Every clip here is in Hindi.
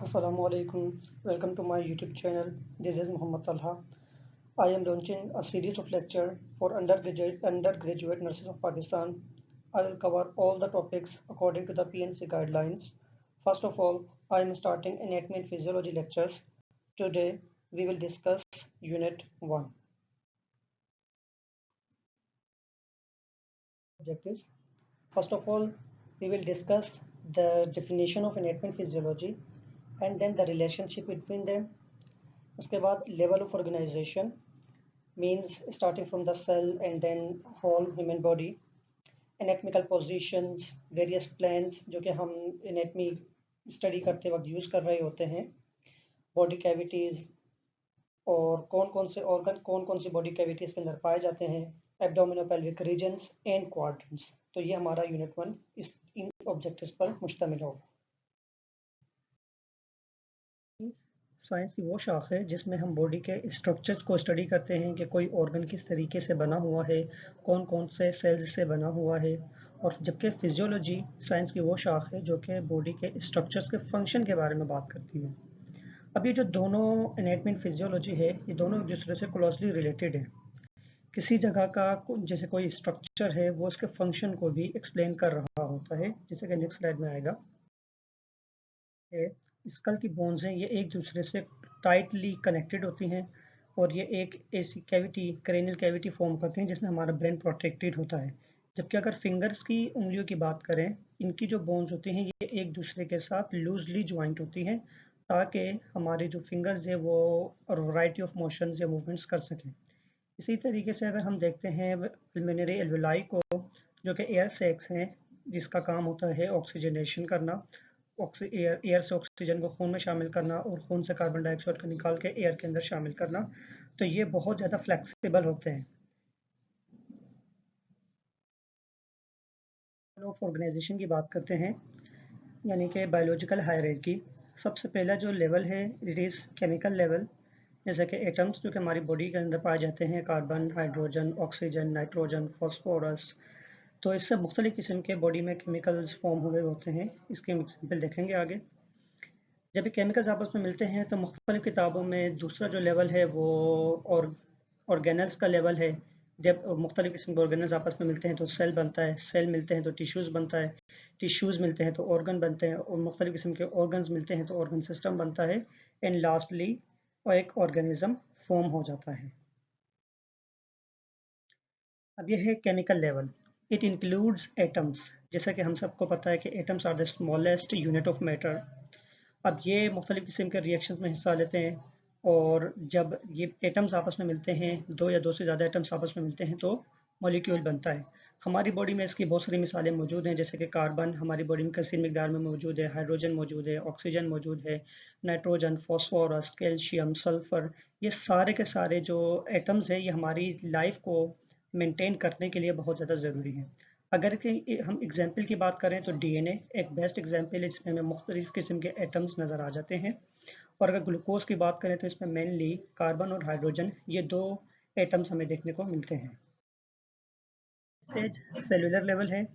Assalamu alaikum. Welcome to my YouTube channel. This is Muhammad Talha. I am launching a series of lecture for undergraduate nurses of Pakistan. I will cover all the topics according to the PNC guidelines. First of all, I am starting anatomy and physiology lectures. Today, we will discuss Unit 1. Objectives. First of all, we will discuss the definition of anatomy and physiology and then the relationship between them. उसके बाद level of organization means starting from the cell and then whole human body, anatomical positions, various plans जो कि हम anatomy study करते वक्त यूज कर रहे होते हैं, body cavities और कौन कौन से organ कौन कौन सी body cavities के अंदर पाए जाते हैं, abdominopelvic regions and quadrants. तो ये हमारा यूनिट 1 इन ऑब्जेक्टिव्स पर मुश्तमिल होगा। साइंस की वो शाख है जिसमें हम बॉडी के स्ट्रक्चर्स को स्टडी करते हैं कि कोई ऑर्गन किस तरीके से बना हुआ है, कौन कौन से सेल्स से बना हुआ है, और जबकि फिजियोलॉजी साइंस की वो शाख है जो कि बॉडी के स्ट्रक्चर्स के फंक्शन के बारे में बात करती है। अब ये जो दोनों एनाटॉमी एंड फिजियोलॉजी है, ये दोनों एक दूसरे से क्लोजली रिलेटेड है। किसी जगह का जैसे कोई स्ट्रक्चर है वो उसके फंक्शन को भी एक्सप्लेन कर रहा होता है, जैसे कि नेक्स्ट स्लाइड में आएगा। स्कल की बोन्स हैं, ये एक दूसरे से टाइटली कनेक्टेड होती हैं और ये एक ऐसी कैविटी क्रेनियल कैविटी फॉर्म करते हैं जिसमें हमारा ब्रेन प्रोटेक्टेड होता है। जबकि अगर फिंगर्स की उंगलियों की बात करें, इनकी जो बोन्स होती हैं ये एक दूसरे के साथ लूजली ज्वाइंट होती हैं ताकि हमारे जो फिंगर्स है वो वैरायटी ऑफ मोशंस या मूवमेंट्स कर सकें। इसी तरीके से अगर हम देखते हैं पल्मोनरी एल्वेलाई को, जो कि एयर सैक्स हैं जिसका काम होता है ऑक्सीजनेशन करना, एयर से ऑक्सीजन को खून में शामिल करना और खून से कार्बन डाइऑक्साइड को निकाल के एयर के अंदर शामिल करना, तो ये बहुत ज़्यादा फ्लेक्सिबल होते हैं। ऑफ ऑर्गेनाइजेशन की बात करते हैं, यानी कि बायोलॉजिकल हायरार्की। सबसे पहला जो लेवल है इट इज़ केमिकल लेवल, जैसे कि एटम्स जो कि हमारी बॉडी के अंदर पाए जाते हैं, carbon, hydrogen, oxygen, nitrogen, phosphorus. तो इससे मुख्तलिफ किस्म के बॉडी में केमिकल्स फॉर्म हुए होते हैं। इसके एग्जाम्पल देखेंगे आगे। जब ये केमिकल्स आपस में मिलते हैं तो मुख्तलिफ किताबों में दूसरा जो लेवल है वो ऑर्गेनल्स का लेवल है। जब मुख्तलिफ किस्म के ऑर्गेनल्स आपस में मिलते हैं तो सेल बनता है, सेल मिलते हैं तो टिश्यूज़ बनता है, टिश्यूज़ मिलते हैं तो ऑर्गन बनते हैं, और मुख्तलिफ किस्म के ऑर्गन्स मिलते हैं तो ऑर्गन सिस्टम बनता है, एंड लास्टली एक ऑर्गेनिज्म फॉर्म हो जाता है। अब यह है chemical level. It includes atoms. जैसा कि हम सबको पता है कि atoms are the smallest unit of matter. अब ये मुख्तलिफ किस्म के रिएक्शंस में हिस्सा लेते हैं, और जब ये एटम्स आपस में मिलते हैं, दो या दो से ज़्यादा एटम्स आपस में मिलते हैं तो मॉलिक्यूल बनता है। हमारी बॉडी में इसकी बहुत सारी मिसालें मौजूद हैं, जैसे कि कार्बन हमारी बॉडी में कसीर मिकदार में मौजूद है, हाइड्रोजन मौजूद है, ऑक्सीजन मौजूद है, नाइट्रोजन, फॉस्फोरस, कैल्शियम, सल्फर। ये सारे के सारे जो एटम्स हैं ये हमारी लाइफ को मेंटेन करने के लिए बहुत ज़्यादा ज़रूरी है। अगर हम एग्जाम्पल की बात करें तो डीएनए एक बेस्ट एग्जाम्पल है जिसमें हमें मुख्तलिफ किस्म के एटम्स नज़र आ जाते हैं। और अगर ग्लूकोज की बात करें तो इसमें मेनली कार्बन और हाइड्रोजन, ये दो एटम्स हमें देखने को मिलते हैं। स्टेज सेलुलर लेवल है,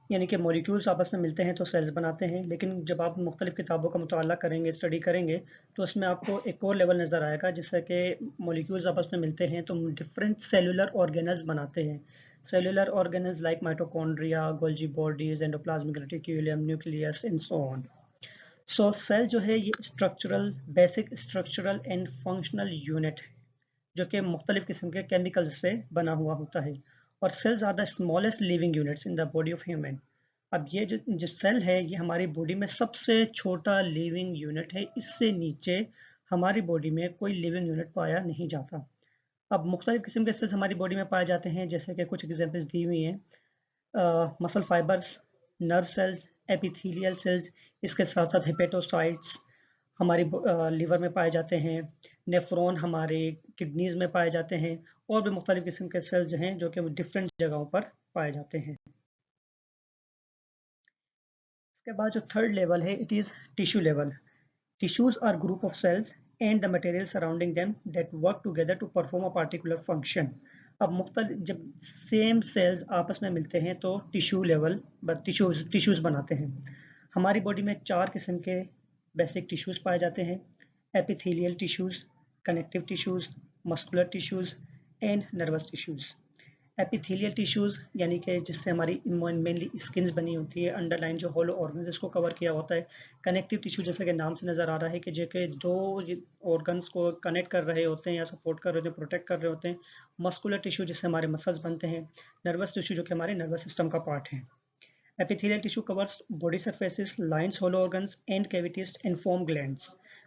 यानी कि मॉलिक्यूल्स आपस में मिलते हैं तो सेल्स बनाते हैं। लेकिन जब आप मुख्तलिफ किताबों का मुताला करेंगे, स्टडी करेंगे, तो उसमें आपको एक और लेवल नज़र आएगा जिससे कि मॉलिक्यूल्स आपस में मिलते हैं तो डिफरेंट सेलुलर ऑर्गेनल्स बनाते हैं। Cellular organelles like mitochondria, Golgi bodies, endoplasmic reticulum, nucleus and so on. So cell जो है ये structural, basic structural and functional unit है जो कि मुख्तलिफ किस्म के केमिकल्स से बना हुआ होता है। और cells are the smallest living units in the body of human. अब ये जो सेल है ये हमारी बॉडी में सबसे छोटा लिविंग यूनिट है। इससे नीचे हमारी बॉडी में कोई लिविंग यूनिट पाया नहीं जाता। अब मुख्तलिफ किस्म के सेल्स हमारी बॉडी में पाए जाते हैं, जैसे कि कुछ एग्जाम्पल्स दी हुई हैं। Muscle fibres, nerve cells, epithelial cells, इसके साथ साथ हेपेटोसाइट्स हमारी लीवर में पाए जाते हैं, नेफ्रॉन हमारे किडनीज में पाए जाते हैं, और भी मुख्तलिफ किस्म के सेल्स हैं जो कि डिफरेंट जगहों पर पाए जाते हैं। इसके बाद जो थर्ड लेवल है it is tissue level. Tissues are group of cells and the material surrounding them that work together to perform a particular function. अब मुख्तलिफ जब सेम सेल्स आपस में मिलते हैं तो टिश्यू लेवल टिश्यूज बनाते हैं। हमारी बॉडी में 4 किस्म के बेसिक टिश्यूज़ पाए जाते हैं, epithelial tissues, connective tissues, muscular tissues and nervous tissues. Epithelial tissues यानी कि जिससे हमारी मेनली स्किन्स बनी होती है, अंडरलाइन जो होलो ऑर्गन्स इसको कवर किया होता है। कनेक्टिव टिश्यू जैसे कि नाम से नज़र आ रहा है कि जो कि दो ऑर्गन्स को कनेक्ट कर रहे होते हैं या सपोर्ट कर रहे होते हैं, प्रोटेक्ट कर रहे होते हैं। मस्कुलर टिश्यू जिससे हमारे मसल्स बनते हैं। नर्वस टिश्यू जो कि हमारे नर्वस सिस्टम का पार्ट है। Epithelial tissue covers body surfaces, lines hollow organs and cavities and form glands।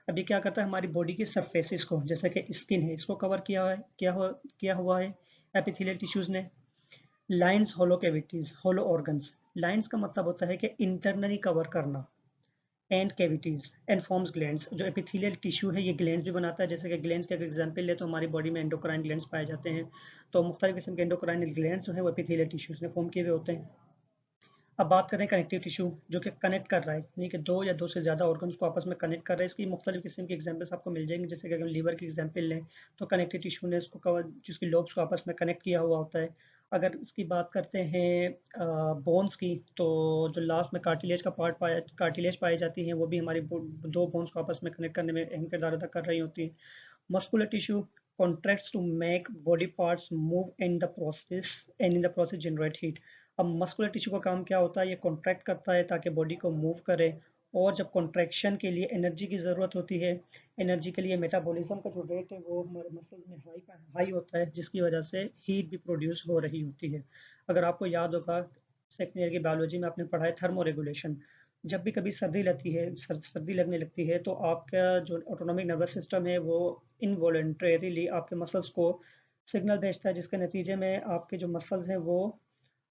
अब ये क्या करता है हमारी बॉडी की सरफेसेस को, जैसे कि स्किन है इसको कवर किया हुआ है एपिथेलियल टिश्यूज ने। लाइंस होलो कैविटीज होलो ऑर्गन्स, लाइंस का मतलब होता है कि इंटरनली कवर करना। And cavities and forms glands, जो एपिथेलियल टिश्यू है ये ग्लैंड्स भी बनाता है। जैसे कि ग्लैंड्स का एग्जांपल ले तो हमारी बॉडी में एंडोक्राइन ग्लैंड्स पाए जाते हैं। तो मुख्तलिफ किस्म के एंडोक्राइन ग्लैंड्स जो है वो एपिथेलियल टिश्यूज ने फॉर्म किए हुए होते हैं। अब बात करें कनेक्टिव टिश्यू जो कि कनेक्ट कर रहा है, यानी कि दो या दो से ज़्यादा ऑर्गन्स को आपस में कनेक्ट कर रहा है। इसकी मुख्तलिफ किस्म की एग्जांपल्स आपको मिल जाएंगी। जैसे कि अगर लीवर की एग्जांपल लें तो कनेक्टिव टिश्यू ने इसको कवर, जिसकी लोब्स को आपस में कनेक्ट किया हुआ होता है। अगर इसकी बात करते हैं बोन्स की, तो जो लास्ट में कार्टिलेज पाई जाती हैं वो भी हमारी दो बोन्स को आपस में कनेक्ट करने में अहम किरदार अदा कर रही होती हैं। Muscular tissue contracts to make body parts move in the process and in the process generate heat। अब मस्कुलर टिश्यू का काम क्या होता है, ये कॉन्ट्रैक्ट करता है ताकि बॉडी को मूव करे। और जब कॉन्ट्रैक्शन के लिए एनर्जी की ज़रूरत होती है, एनर्जी के लिए मेटाबॉलिज्म का जो रेट है वो हमारे मसल्स में हाई होता है, जिसकी वजह से हीट भी प्रोड्यूस हो रही होती है। अगर आपको याद होगा सेकेंड ईयर की बायोलॉजी में आपने पढ़ा है थर्मो रेगुलेशन। जब भी कभी सर्दी लगती है, सर्दी लगने लगती है तो आपका जो ऑटोनॉमिक नर्वस सिस्टम है वो इनवॉलेंटरीली आपके मसल्स को सिग्नल भेजता है, जिसके नतीजे में आपके जो मसल्स हैं वो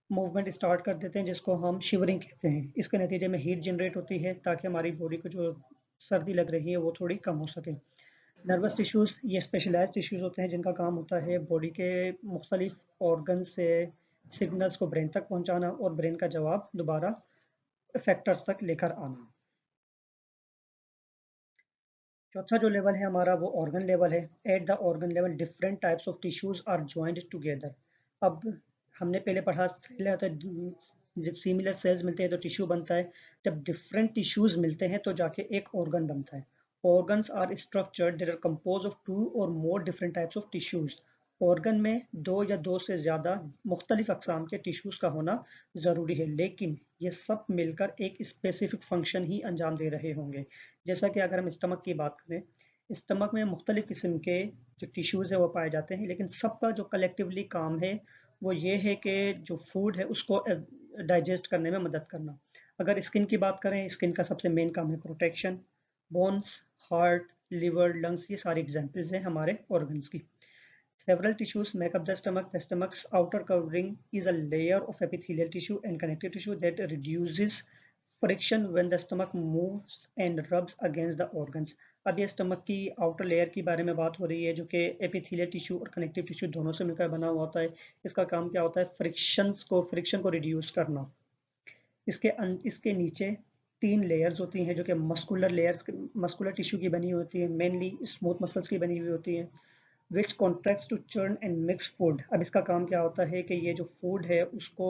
मूवमेंट स्टार्ट कर देते हैं, जिसको हम शिवरिंग कहते हैं। इसके नतीजे में हीट जनरेट होती है ताकि हमारी बॉडी को जो सर्दी लग रही है वो थोड़ी कम हो सके। नर्वस टिश्यूज़ ये स्पेशलाइज्ड टिश्यूज़ होते हैं जिनका काम होता है बॉडी के मुख्तलिफ ऑर्गन से सिग्नल्स को ब्रेन तक पहुंचाना और ब्रेन का जवाब दोबारा फैक्टर्स तक लेकर आना। चौथा जो लेवल है हमारा वो ऑर्गन लेवल है। At the organ level different types of tissues are joint together. अब हमने पहले पढ़ा सेल है तो जब सिमिलर सेल्स मिलते हैं तो टिश्यू बनता है। जब डिफरेंट टिश्यूज मिलते हैं तो जाके एक ऑर्गन बनता है। Organs are structured that are composed of two or more different types of tissues. Organ में दो या दो से ज़्यादा मुख्तलिफ अकसाम के टिश्यूज का होना ज़रूरी है, लेकिन ये सब मिलकर एक स्पेसिफिक फंक्शन ही अंजाम दे रहे होंगे। जैसा कि अगर हम स्टमक की बात करें, स्टमक में मुख्तलिफ किस्म के जो टिश्यूज़ है वो पाए जाते हैं, लेकिन सबका जो कलेक्टिवली काम है वो ये है कि जो फूड है उसको डाइजेस्ट करने में मदद करना। अगर स्किन की बात करें, स्किन का सबसे मेन काम है protection. Bones, heart, liver, lungs ये सारी एग्जाम्पल्स हैं हमारे ऑर्गन्स की। Several tissues make up the stomach. The stomach's outer covering is a layer of epithelial tissue and connective tissue that reduces friction when the stomach moves and rubs against the organs। अब ये स्टमक की आउटर लेयर की बारे में बात हो रही है जो कि एपिथेलियल टिश्यू और कनेक्टिव टिश्यू दोनों से मिलकर बना हुआ होता है। इसका काम क्या होता है, फ्रिक्शन को रिड्यूस करना। इसके नीचे तीन लेयर्स होती हैं जो कि मस्कुलर टिश्यू की बनी होती है, मेनली स्मूथ मसल्स की बनी हुई होती हैं। Which contracts to churn and mix food. अब इसका काम क्या होता है कि ये जो फूड है उसको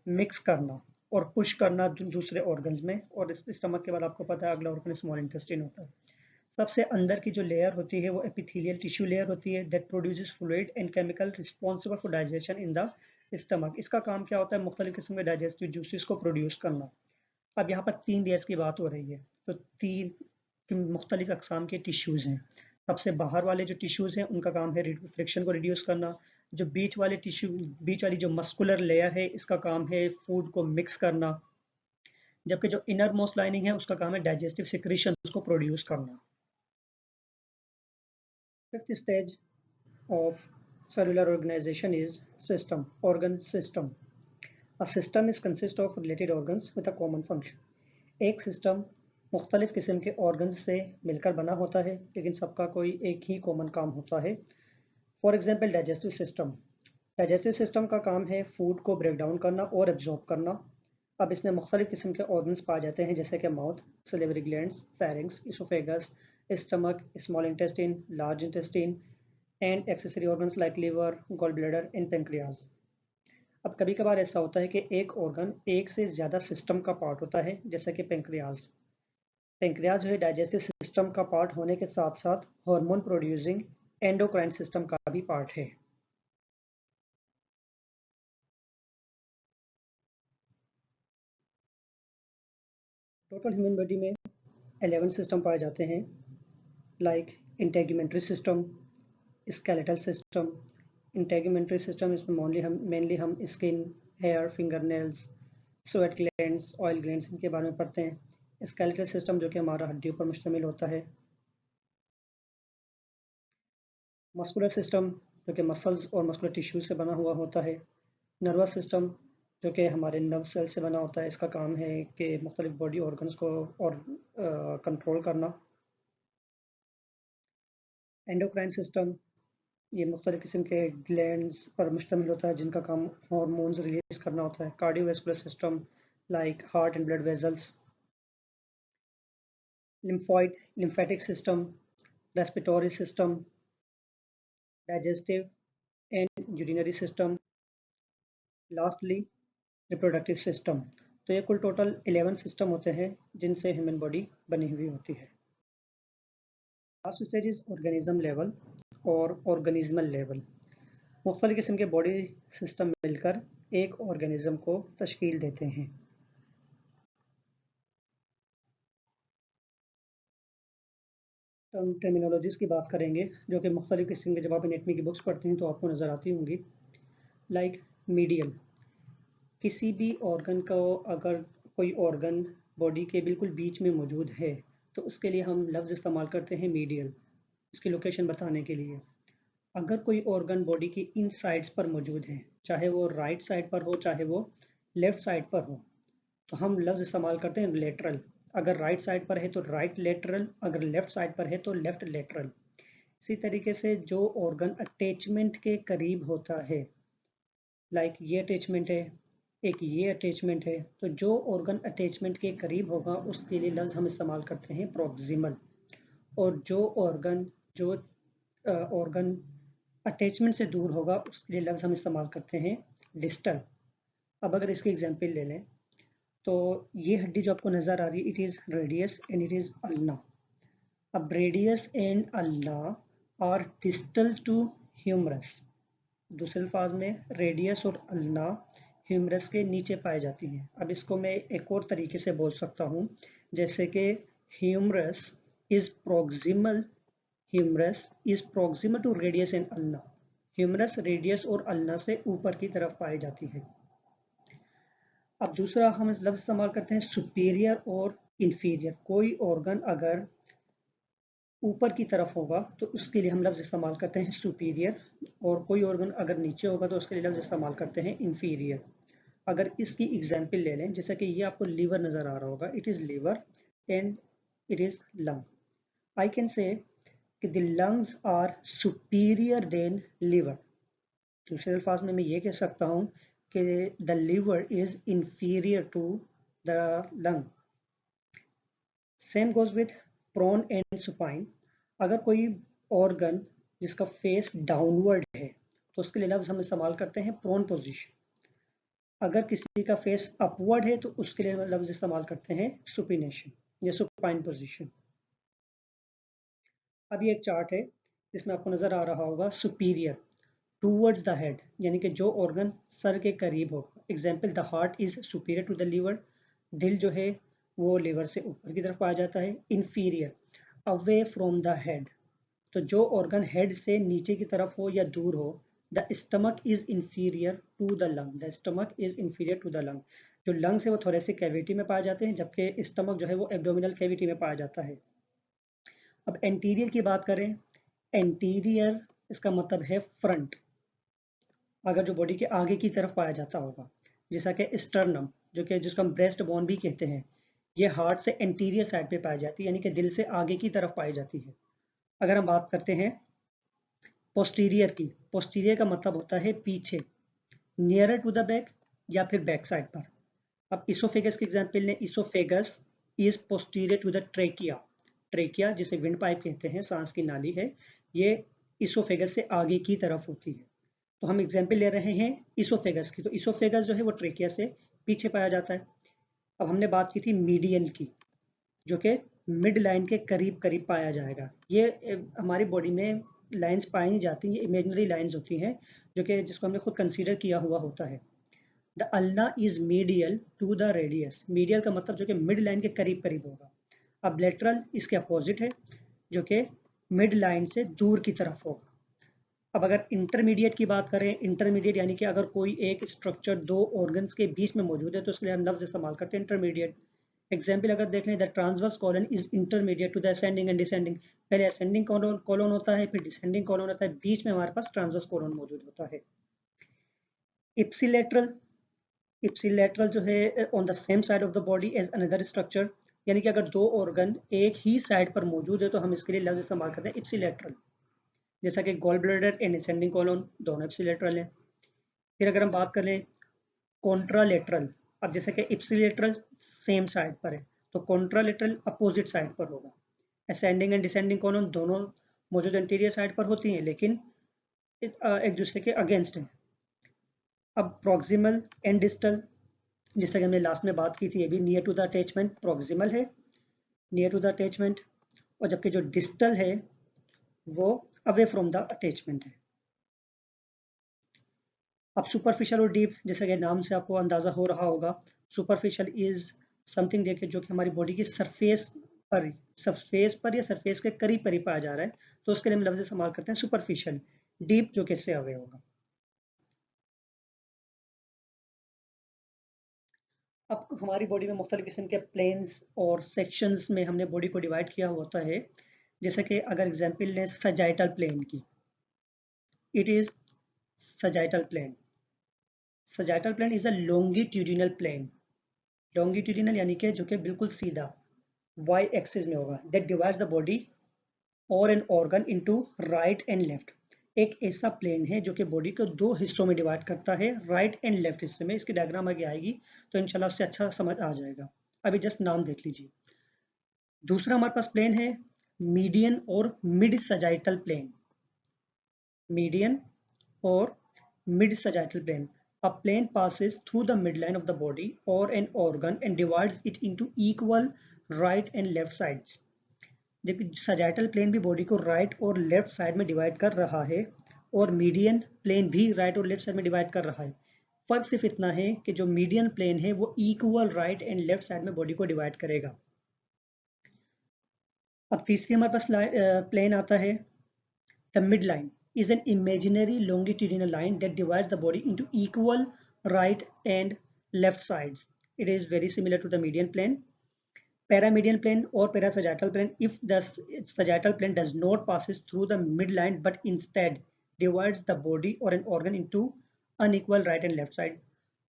मिक्स करना और पुश करना दूसरे ऑर्गन्स में। और इस स्टमक के बाद आपको पता है अगला ऑर्गन स्मॉल इंटेस्टाइन होता है। सबसे अंदर की जो लेयर होती है वो एपिथेलियल टिश्यू लेयर होती है that produces fluid and chemical responsible for digestion in the stomach. इसका काम क्या होता है, मुख्तलिफ किस्म के डाइजेस्टिव जूसेस को प्रोड्यूस करना। अब यहाँ पर तीन लेयर्स की बात हो रही है, तो तीन मुख्तलिफ अकसाम के टिश्यूज़ हैं। सबसे बाहर वाले जो टिश्यूज़ हैं उनका काम है फ्रिक्शन को रिड्यूस करना। जो बीच वाली जो मस्कुलर लेयर है इसका काम है फूड को मिक्स करना। जबकि जो इनर मोस्ट लाइनिंग है उसका काम है डाइजेस्टिव सिक्रीशंस को प्रोड्यूस करना। Fifth stage of cellular organization is system, organ system। A system is consist of related organs with a common function। एक सिस्टम मुख्तलिफ किस्म के ऑर्गन्स से मिलकर बना होता है लेकिन सबका कोई एक ही कॉमन काम होता है। For example digestive system. Digestive system का काम है फूड को ब्रेक डाउन करना और एब्जॉर्ब करना। अब इसमें मुख्तलिफ किस्म के ऑर्गन्स पाए जाते हैं जैसे कि mouth, salivary glands, pharynx, oesophagus, stomach, small intestine, large intestine and accessory organs like liver, gall bladder and pancreas. अब कभी कभार ऐसा होता है कि एक ऑर्गन एक से ज़्यादा सिस्टम का पार्ट होता है जैसा कि पेंक्रियाज। पेंक्रियाज जो है डाइजेस्टिव सिस्टम का पार्ट होने के साथ साथ हार्मोन प्रोड्यूसिंग एंडोक्राइन सिस्टम का भी पार्ट है। टोटल ह्यूमन बॉडी में 11 सिस्टम पाए जाते हैं, like integumentary system, skeletal system. Integumentary system इसमें मेनली हम skin, hair, finger nails, sweat glands, oil glands इनके बारे में पढ़ते हैं। स्केलेटल सिस्टम जो कि हमारा हड्डियों पर मुश्तमिल होता है। मस्कुलर सिस्टम जो कि मसल्स और मस्कुलर टिश्यू से बना हुआ होता है। नर्वस सिस्टम जो कि हमारे नर्व सेल से बना होता है, इसका काम है कि मुख्तलिफ बॉडी ऑर्गन्स को और कंट्रोल करना। एंडोक्राइन सिस्टम ये मुख्तलिफ किस्म के ग्लैंड्स पर मुश्तमिल होता है जिनका काम हार्मोन्स रिलीज करना होता है। Cardiovascular system like heart and blood vessels. Lymphatic system, respiratory system, digestive and urinary system, lastly reproductive system. तो ये कुल टोटल 11 सिस्टम होते हैं जिनसे ह्यूमन बॉडी बनी हुई होती है। Last stage is organism level और ऑर्गेनिज्मल लेवल। मुख्तलिफ किस्म के बॉडी सिस्टम मिलकर एक ऑर्गेनिज्म को तश्कील देते हैं। टर्मिनोलॉजीज की बात करेंगे जो कि मुख्तलिफ किस्म के, जब आप एनेटमी की बुक्स पढ़ते हैं तो आपको नज़र आती होंगी। लाइक मीडियल, किसी भी ऑर्गन को अगर कोई ऑर्गन बॉडी के बिल्कुल बीच में मौजूद है तो उसके लिए हम लफ्ज़ इस्तेमाल करते हैं मीडियल, इसकी लोकेशन बताने के लिए। अगर कोई ऑर्गन बॉडी की इन साइड्स पर मौजूद है, चाहे वो राइट साइड पर हो चाहे वो लेफ्ट साइड पर हो, तो हम लफ्ज़ इस्तेमाल करते हैं लेटरल। अगर राइट साइड पर है तो राइट लेटरल, अगर लेफ्ट साइड पर है तो लेफ्ट लेटरल। इसी तरीके से जो ऑर्गन अटैचमेंट के करीब होता है, लाइक ये अटैचमेंट है, एक ये अटैचमेंट है, तो जो ऑर्गन अटैचमेंट के करीब होगा उसके लिए लफ्ज़ हम इस्तेमाल करते हैं प्रॉक्सिमल। और जो ऑर्गन अटैचमेंट से दूर होगा उसके लिए लफ्ज़ हम इस्तेमाल करते हैं डिस्टल। अब अगर इसकी एग्जांपल ले लें तो ये हड्डी जो आपको नज़र आ रही है, it is radius and it is ulna. अब radius and ulna are distal to humerus. दूसरे अल्फाज में रेडियस और अल्ना ह्यूमरस के नीचे पाई जाती हैं। अब इसको मैं एक और तरीके से बोल सकता हूँ, जैसे कि humerus is proximal to radius and ulna. Humerus radius और अल्ना से ऊपर की तरफ पाई जाती है। अब दूसरा हम इस लफ्ज़ इस्तेमाल करते हैं सुपीरियर और इंफीरियर। कोई ऑर्गन अगर ऊपर की तरफ होगा तो उसके लिए हम लफ्ज़ इस्तेमाल करते हैं सुपीरियर, और कोई ऑर्गन अगर नीचे होगा तो उसके लिए लफ्ज़ इस्तेमाल करते हैं इंफीरियर। अगर इसकी एग्जाम्पल ले लें, जैसा कि ये आपको लीवर नज़र आ रहा होगा, it is liver and it is lung. I can say कि the lungs are superior than liver. दूसरे अल्फाज में मैं ये कह सकता हूँ कि the liver is inferior to the lung. Same goes with prone and supine. अगर कोई ऑर्गन जिसका फेस डाउनवर्ड है तो उसके लिए लफ्ज़ हम इस्तेमाल करते हैं प्रोन पोजीशन। अगर किसी का फेस अपवर्ड है तो उसके लिए लफ्ज़ इस्तेमाल करते हैं सुपिनेशन या सुपाइन पोजीशन। अब ये एक चार्ट है जिसमें आपको नज़र आ रहा होगा सुपीरियर टूवर्ड्स द हेड, यानी कि जो ऑर्गन सर के करीब होगा। Example, the heart is superior to the liver. दिल जो है वो लीवर से ऊपर की तरफ पाया जाता है। Inferior, away from the head, तो जो ऑर्गन हेड से नीचे की तरफ हो या दूर हो। The stomach is inferior to the lung. The stomach is inferior to the lung. जो लंग्स है वो थोरेसिक कैविटी में पाए जाते हैं, जबकि स्टमक जो है वो एब्डोमिनल कैविटी में पाया जाता है। अब एंटीरियर की बात करें, एंटीरियर इसका मतलब है फ्रंट, अगर जो बॉडी के आगे की तरफ पाया जाता होगा, जैसा कि स्टर्नम जो कि जिसको हम ब्रेस्ट बोन भी कहते हैं, ये हार्ट से एंटीरियर साइड पे पाई जाती है, यानी कि दिल से आगे की तरफ पाई जाती है। अगर हम बात करते हैं पोस्टीरियर की, पोस्टीरियर का मतलब होता है पीछे, नियरर टू द बैक या फिर बैक साइड पर। अब इसोफेगस की एग्जांपल लें, oesophagus is posterior to the trachea. Trachea जिसे विंड पाइप कहते हैं, सांस की नाली है, ये इसोफेगस से आगे की तरफ होती है। तो हम एग्जाम्पल ले रहे हैं इसोफेगस की, तो इसोफेगस जो है वो ट्रेकिया से पीछे पाया जाता है। अब हमने बात की थी मीडियन की, जो कि मिड लाइन के करीब करीब पाया जाएगा। ये हमारी बॉडी में लाइंस पाई नहीं जाती, ये इमेजिनरी लाइंस होती हैं जो कि जिसको हमने खुद कंसीडर किया हुआ होता है। The ulna is medial to the radius. Medial का मतलब जो कि मिड लाइन के करीब करीब होगा। अब लेटरल इसके अपोजिट है जो कि मिड लाइन से दूर की तरफ होगा। अब अगर इंटरमीडिएट की बात करें, इंटरमीडिएट यानी कि अगर कोई एक स्ट्रक्चर दो ऑर्गन्स के बीच में मौजूद है तो उसके लिए हम लफ्ज इस्तेमाल करते हैं इंटरमीडिएट। एग्जाम्पल अगर देख लें, the transverse colon is intermediate to the ascending and descending. पहले असेंडिंग कॉलन होता है, फिर डिसेंडिंग कॉलन होता है, बीच में हमारे पास ट्रांसवर्स कॉलन मौजूद होता है। इप्सिलेटरल, इप्सिलेटरल जो है on the same side of the body as another structure, यानी कि अगर दो ऑर्गन एक ही साइड पर मौजूद है तो हम इसके लिए लफ्ज इस्तेमाल करते हैं इप्सिलेटरल। जैसा कि gall bladder and ascending colon दोनों इप्सिलेटरल हैं। फिर अगर हम बात करें कॉन्ट्रालेटरल, अब जैसे कि इप्सिलेटरल सेम साइड पर है तो कॉन्ट्रालेटरल अपोजिट साइड पर होगा। असेंडिंग एंड डिसेंडिंग कॉलम दोनों मौजूद इंटीरियर साइड पर होती हैं लेकिन एक दूसरे के अगेंस्ट हैं। अब प्रॉक्सिमल एंड डिस्टल, जैसा कि हमने लास्ट में बात की थी, ये भी near to the attachment proximal है, नियर टू द अटैचमेंट, और जबकि जो डिस्टल है वो अवे फ्रॉम द अटैचमेंट है। अब सुपरफिशियल और डीप, जैसा कि नाम से आपको अंदाजा हो रहा होगा, सुपरफिशियल इज समथिंग देखिए जो कि हमारी बॉडी की सरफेस पर या सरफेस के करीब करीब पाया जा रहा है तो उसके लिए हम लफ्ज इस्तेमाल करते हैं सुपरफिशियल। डीप जो कि इससे अवे होगा। अब हमारी बॉडी में मुख्तलिफ किस्म के प्लेन्स और सेक्शंस में हमने बॉडी को डिवाइड किया होता है। जैसे कि अगर एग्जांपल लें सजाइटल प्लेन की, it is sagittal plane. Sagittal plane is a longitudinal plane. Longitudinal यानी कि जो कि बिल्कुल सीधा y एक्सिस में होगा, दैट डिवाइड्स द बॉडी और an organ into right and left. एक ऐसा प्लेन है जो कि बॉडी को दो हिस्सों में डिवाइड करता है, राइट एंड लेफ्ट हिस्से में। इसकी डायग्राम आगे आएगी तो इंशाल्लाह उससे अच्छा समझ आ जाएगा, अभी जस्ट नाम देख लीजिए। दूसरा हमारे पास प्लेन है मीडियन और मिड सजाइटल प्लेन। मीडियन और mid sagittal plane. A plane passes through the midline of the body or an organ and divides it into equal right and left sides. जबकि सजाइटल प्लेन भी बॉडी को राइट और लेफ्ट साइड में डिवाइड कर रहा है और मीडियन प्लेन भी राइट और लेफ्ट साइड में डिवाइड कर रहा है। फर्क सिर्फ इतना है कि जो मीडियन प्लेन है वो equal right and left side में बॉडी को डिवाइड करेगा। अब तीसरी हमारे पास प्लेन आता है the mid line is an imaginary longitudinal line that divides the body into equal right and left sides. It is very similar to the median plane. Paramedian plane or parasagittal plane, if the sagittal plane does not passes through the midline but instead divides the body or an organ into unequal right and left side.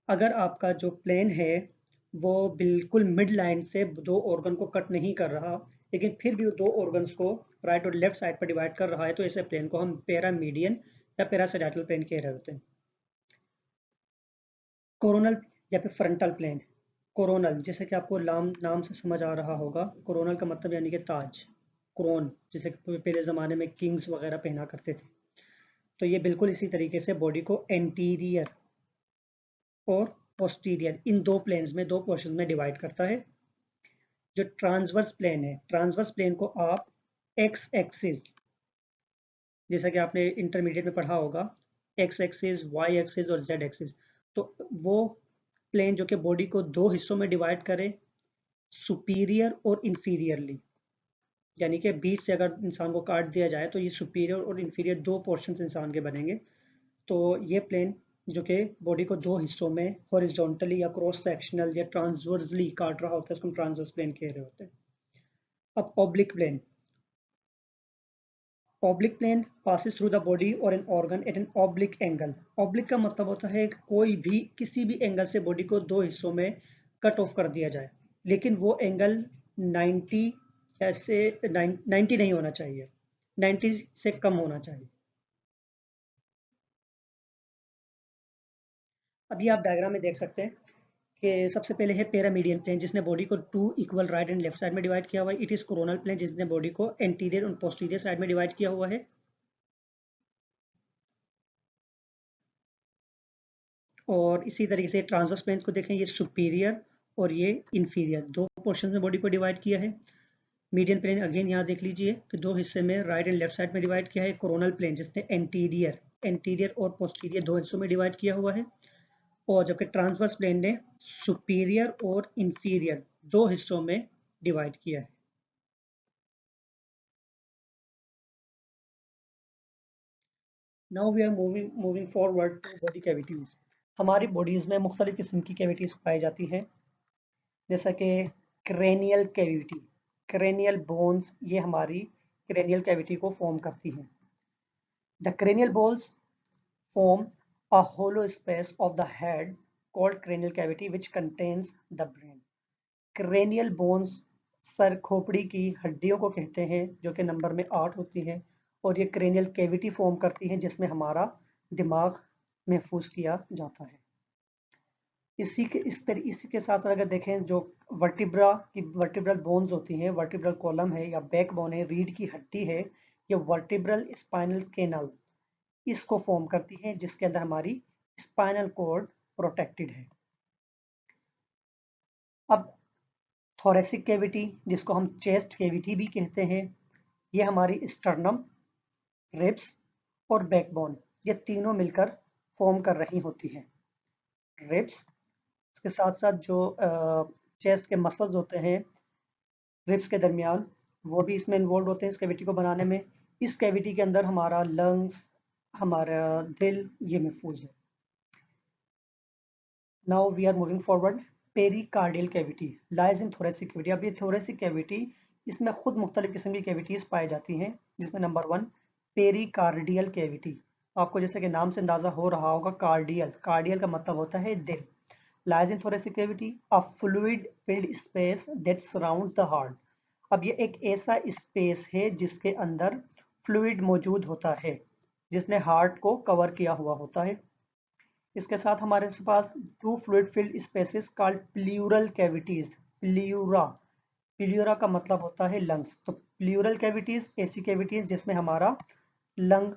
अगर आपका जो प्लेन है वो बिल्कुल मिड लाइन से दो ऑर्गन को कट नहीं कर रहा लेकिन फिर भी दो ऑर्गन्स को राइट और लेफ्ट साइड पर डिवाइड कर रहा है तो ऐसे प्लेन को हम पैरामीडियन या पैरासैजिटल प्लेन कह रहे होते हैं। कोरोनल या फिर फ्रंटल प्लेन। कोरोनल जैसे कि आपको नाम से समझ आ रहा होगा, कोरोनल का मतलब यानी कि ताज, क्रोन, जैसे पहले ज़माने में किंग्स वगैरह पहना करते थे। तो ये बिल्कुल इसी तरीके से बॉडी को एंटीरियर और पोस्टीरियर इन दो प्लेन्स में, दो पोर्शन में डिवाइड करता है। जो ट्रांसवर्स प्लेन है, ट्रांसवर्स प्लेन को आप एक्स एक्सिस, जैसा कि आपने इंटरमीडिएट में पढ़ा होगा, एक्स एक्सिस, वाई एक्सिस और जेड एक्सिस, तो वो प्लेन जो कि बॉडी को दो हिस्सों में डिवाइड करे, सुपीरियर और इंफीरियरली, यानी कि बीच से अगर इंसान को काट दिया जाए तो ये सुपीरियर और इंफीरियर दो पोर्शंस इंसान के बनेंगे। तो ये प्लेन जो कि बॉडी को दो हिस्सों में हॉरिजॉन्टली या क्रॉस सेक्शनल या ट्रांसवर्सली काट रहा होता है, इसको हम ट्रांसवर्स प्लेन कह रहे होते हैं। अब oblique plane. Oblique plane passes through the body or an organ at an oblique angle. Oblique का मतलब होता है कोई भी किसी भी एंगल से बॉडी को दो हिस्सों में कट ऑफ कर दिया जाए, लेकिन वो एंगल 90 ऐसे 90 नहीं होना चाहिए, 90 से कम होना चाहिए। अभी आप डायग्राम में देख सकते हैं कि सबसे पहले है पैरामीडियन प्लेन जिसने बॉडी को two equal right and left side में डिवाइड किया हुआ है। इट इज कोरोनल प्लेन जिसने बॉडी को एंटीरियर और पोस्टीरियर साइड में डिवाइड किया हुआ है। और इसी तरीके से ट्रांसवर्स प्लेन को देखें, ये सुपीरियर और ये इंफीरियर दो पोर्शन में बॉडी को डिवाइड किया है। मीडियन प्लेन अगेन यहाँ देख लीजिए कि दो हिस्से में राइट एंड लेफ्ट साइड में डिवाइड किया है। कोरोनल प्लेन जिसने एंटीरियर और पोस्टीरियर दो हिस्सों में डिवाइड किया हुआ है, और जबकि ट्रांसवर्स प्लेन ने सुपीरियर और इंफीरियर दो हिस्सों में डिवाइड किया है। Now we are moving forward to body cavities. हमारी बॉडीज में मुख्तलिफ किस्म की कैविटीज पाई जाती हैं, जैसा कि क्रेनियल कैविटी, क्रेनियल बोन्स ये हमारी क्रेनियल कैविटी को फॉर्म करती हैं। The cranial bones form a hollow space of the head called cranial cavity which contains the brain. Cranial bones sir खोपड़ी की हड्डियों को कहते हैं, जो कि नंबर में 8 होती हैं, और ये क्रेनियल कैविटी फॉर्म करती हैं जिसमें हमारा दिमाग महफूज किया जाता है। इसी के साथ अगर देखें, जो वर्टिब्रल बोन्स होती हैं, वर्टिब्रल कॉलम है या बैक बोन है, रीढ़ की हड्डी है, ये वर्टिब्रल स्पाइनल कैनल इसको फॉर्म करती है, जिसके अंदर हमारी स्पाइनल कॉर्ड प्रोटेक्टेड है। अब थोरेसिक कैविटी, जिसको हम चेस्ट कैविटी भी कहते हैं, ये हमारी स्टर्नम, रिब्स और बैकबोन ये तीनों मिलकर फॉर्म कर रही होती हैं। रिब्स, इसके साथ साथ जो चेस्ट के मसल्स होते हैं रिब्स के दरमियान, वो भी इसमें इन्वॉल्व होते हैं इस कैविटी को बनाने में। इस कैविटी के अंदर हमारा लंग्स, हमारा दिल ये महफूज है। Now we are moving forward. Pericardial cavity lies in thoracic cavity. अब ये थोरेसिक कैविटी, इसमें खुद मुख्तलिफ किस्म की कैविटीज पाई जाती हैं, जिसमें नंबर 1 पेरिकार्डियल कैविटी। आपको जैसे कि नाम से अंदाजा हो रहा होगा, कार्डियल, कार्डियल का मतलब होता है दिल। Lies in thoracic cavity a fluid filled space that surrounds the heart. अब ये एक ऐसा स्पेस है जिसके अंदर फ्लूइड मौजूद होता है, जिसने हार्ट को कवर किया हुआ होता है। इसके साथ हमारे पास two fluid filled spaces called pleural cavities. Pleura का मतलब होता है लंग्स, तो प्ल्यूरल कैविटीज ऐसी कैविटीज जिसमें हमारा लंग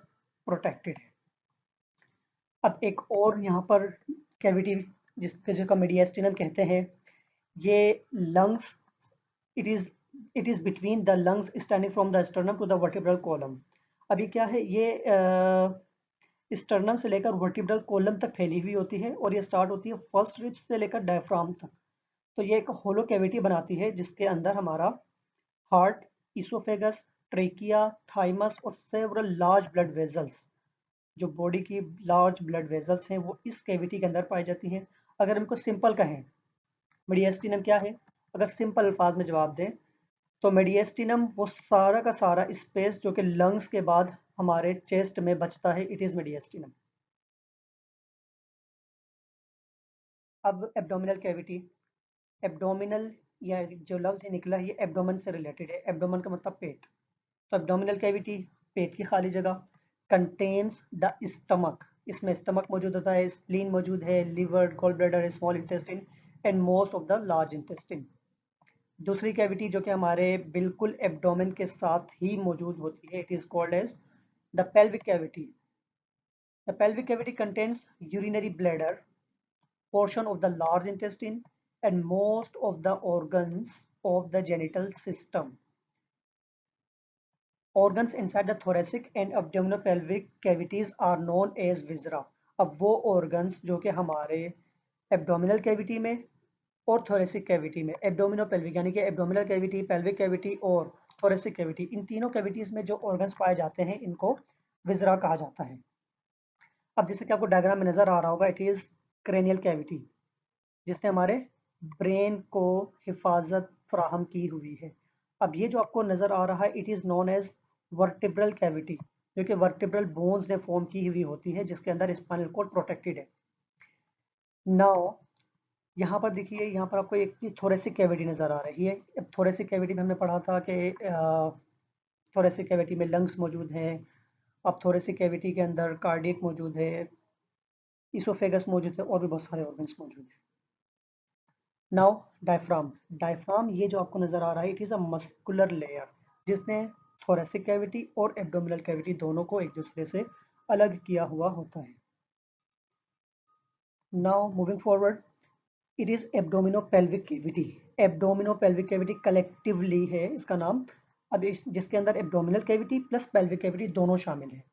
प्रोटेक्टेड है। अब एक और यहाँ पर कैविटी जिसका मीडिएस्टिनम कहते हैं, ये lungs, it is between the lungs standing from the sternum to the vertebral column. अब ये क्या है, ये स्टर्नम से लेकर वर्टिब्रल कॉलम तक फैली हुई होती है, और ये स्टार्ट होती है फर्स्ट रिब्स से लेकर डायफ्राम तक। तो ये एक होलो कैविटी बनाती है जिसके अंदर हमारा हार्ट, इसोफेगस, ट्रेकिया, थाइमस और सेवरल लार्ज ब्लड वेजल्स, जो बॉडी की लार्ज ब्लड वेजल्स हैं, वो इस कैविटी के अंदर पाई जाती हैं। अगर हमको सिंपल कहें मीडिएस्टिनम क्या है, अगर सिंपल अल्फाज में जवाब दें तो मीडिएस्टिनम वो सारा का सारा स्पेस जो कि लंग्स के बाद हमारे चेस्ट में बचता है, इट इज मीडिएस्टिनम। अब एब्डोमिनल कैविटी, एब्डोमिनल या जो लफ्ज निकला है ये एब्डोमेन से रिलेटेड है। एब्डोमेन का मतलब पेट, तो एब्डोमिनल कैविटी पेट की खाली जगह, कंटेन्स द स्टमक, इसमें स्टमक मौजूद होता है, स्प्लीन मौजूद है, liver, gall bladder, small intestine and most of the large intestine. दूसरी कैविटी जो कि हमारे बिल्कुल एब्डोमेन के साथ ही मौजूद होती है, it is called as the pelvic cavity. The pelvic cavity contains urinary bladder, portion of the large intestine and most of the organs of the genital system. Organs inside the thoracic and abdominopelvic cavities are known as viscera. अब वो organs जो कि हमारे abdominal cavity में और thoracic cavity में, abdominopelvic यानी कि abdominal cavity, pelvic cavity और thoracic cavity, इन तीनों cavities में जो organs पाए जाते हैं इनको viscera कहा जाता है। अब जैसे कि आपको डायग्राम में नजर आ रहा होगा, इट इज क्रेनियल कैविटी जिसने हमारे ब्रेन को हिफाजत फ्राहम की हुई है। अब ये जो आपको नजर आ रहा है, it is known as vertebral cavity, जो कि वर्टिब्रल बोन्स ने फॉर्म की हुई होती है, जिसके अंदर स्पाइनल कॉर्ड प्रोटेक्टेड है। नाउ यहाँ पर देखिए, यहाँ पर आपको एक थोरेसिक कैविटी नजर आ रही है। अब थोरेसिक कैविटी में हमने पढ़ा था कि थोरेसिक कैविटी में लंग्स मौजूद हैं। अब थोरेसिक कैविटी के अंदर कार्डियक मौजूद है, इसोफेगस मौजूद है और भी बहुत सारे ऑर्गन्स मौजूद हैं। नाउ डायफ्राम, डायफ्राम ये जो आपको नजर आ रहा है, it is a muscular layer जिसने थोरेसिक कैविटी और एब्डोमिनल कैविटी दोनों को एक दूसरे से अलग किया हुआ होता है। Now moving forward, it is abdominopelvic cavity. Abdominopelvic cavity collectively है इसका नाम। अब जिसके अंदर abdominal cavity plus pelvic cavity दोनों शामिल है।